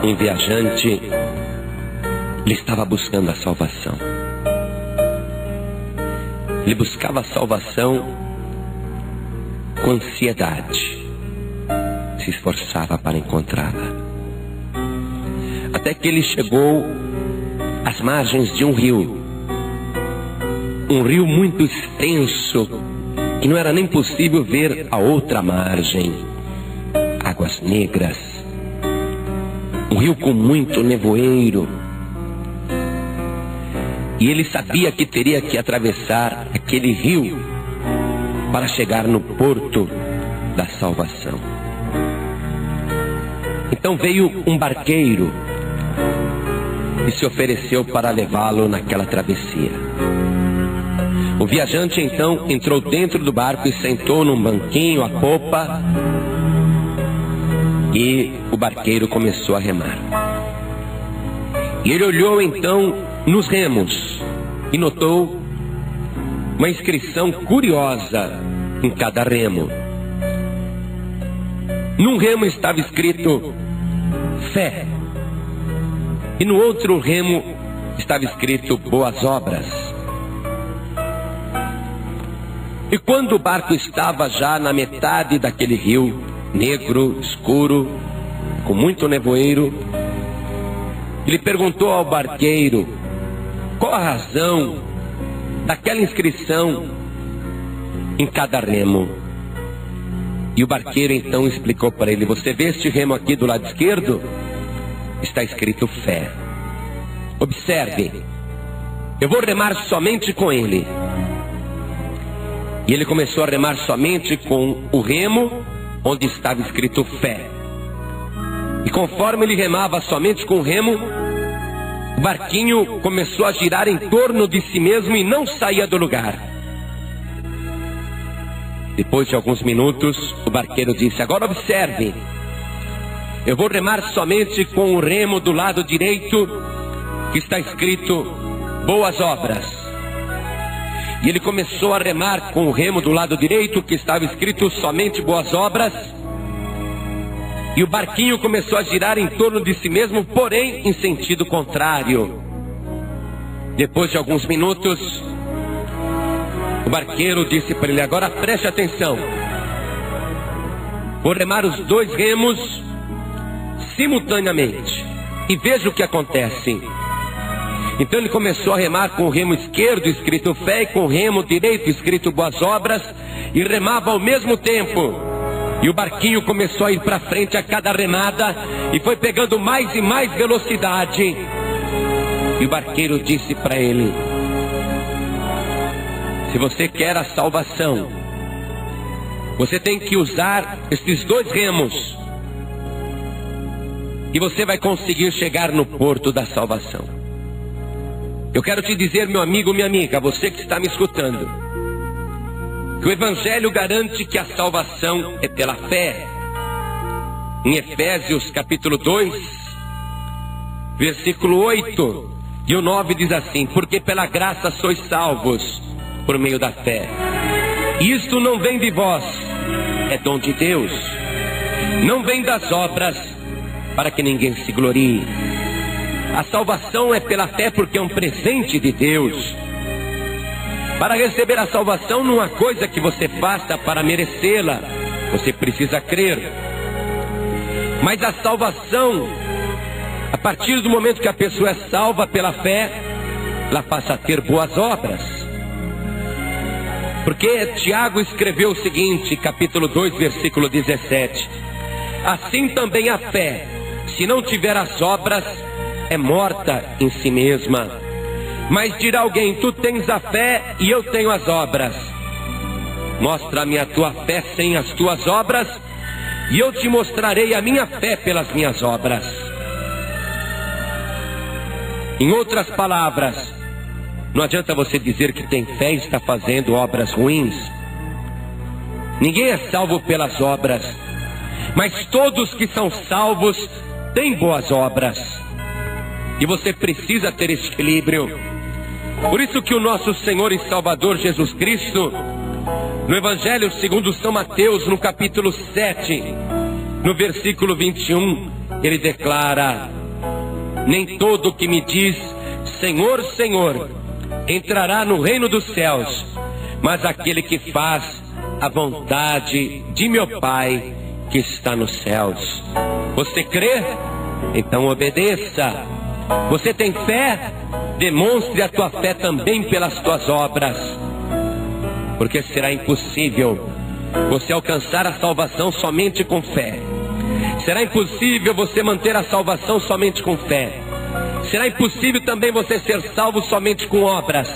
um viajante, ele estava buscando a salvação. Ele buscava a salvação com ansiedade, se esforçava para encontrá-la. Até que ele chegou às margens de um rio muito extenso, que não era nem possível ver a outra margem. Águas negras, um rio com muito nevoeiro. E ele sabia que teria que atravessar aquele rio para chegar no porto da salvação. Então veio um barqueiro e se ofereceu para levá-lo naquela travessia. O viajante então entrou dentro do barco e sentou num banquinho à popa, e o barqueiro começou a remar. E ele olhou então nos remos e notou uma inscrição curiosa em cada remo. Num remo estava escrito fé, e no outro remo estava escrito boas obras. E quando o barco estava já na metade daquele rio negro, escuro, com muito nevoeiro, ele perguntou ao barqueiro qual a razão daquela inscrição em cada remo. E o barqueiro então explicou para ele: você vê este remo aqui do lado esquerdo? Está escrito fé. Observe, eu vou remar somente com ele. E ele começou a remar somente com o remo onde estava escrito fé. E conforme ele remava somente com o remo, o barquinho começou a girar em torno de si mesmo e não saía do lugar. Depois de alguns minutos, o barqueiro disse: agora observe, eu vou remar somente com o remo do lado direito, que está escrito boas obras. E ele começou a remar com o remo do lado direito, que estava escrito somente boas obras. E o barquinho começou a girar em torno de si mesmo, porém em sentido contrário. Depois de alguns minutos, o barqueiro disse para ele: agora preste atenção, vou remar os dois remos simultaneamente e veja o que acontece. Então ele começou a remar com o remo esquerdo escrito fé e com o remo direito escrito boas obras, e remava ao mesmo tempo. E o barquinho começou a ir para frente a cada remada e foi pegando mais e mais velocidade. E o barqueiro disse para ele: se você quer a salvação, você tem que usar esses dois remos, e você vai conseguir chegar no porto da salvação. Eu quero te dizer, meu amigo, minha amiga, você que está me escutando, que o Evangelho garante que a salvação é pela fé. Em Efésios capítulo 2, versículo 8 e o 9 diz assim: porque pela graça sois salvos por meio da fé. Isto não vem de vós, é dom de Deus. Não vem das obras, para que ninguém se glorie. A salvação é pela fé, porque é um presente de Deus. Para receber a salvação não há coisa que você faça para merecê-la, você precisa crer. Mas a salvação, a partir do momento que a pessoa é salva pela fé, ela passa a ter boas obras. Porque Tiago escreveu o seguinte, capítulo 2, versículo 17: assim também a fé, se não tiver as obras, é morta em si mesma. Mas dirá alguém: tu tens a fé e eu tenho as obras. Mostra-me a tua fé sem as tuas obras, e eu te mostrarei a minha fé pelas minhas obras. Em outras palavras, não adianta você dizer que tem fé e está fazendo obras ruins. Ninguém é salvo pelas obras, mas todos que são salvos têm boas obras. E você precisa ter esse equilíbrio. Por isso que o nosso Senhor e Salvador Jesus Cristo, no Evangelho segundo São Mateus, no capítulo 7, no versículo 21, ele declara: nem todo que me diz, Senhor, Senhor, entrará no reino dos céus, mas aquele que faz a vontade de meu Pai que está nos céus. Você crê? Então obedeça. Você tem fé? Demonstre a tua fé também pelas tuas obras, porque será impossível você alcançar a salvação somente com fé. Será impossível você manter a salvação somente com fé. Será impossível também você ser salvo somente com obras.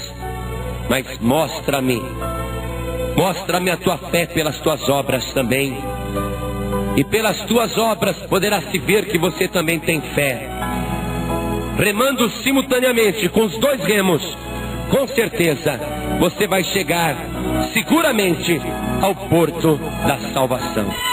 Mas mostra-me a tua fé pelas tuas obras também. E pelas tuas obras poderá se ver que você também tem fé. Remando simultaneamente com os dois remos, com certeza você vai chegar seguramente ao porto da salvação.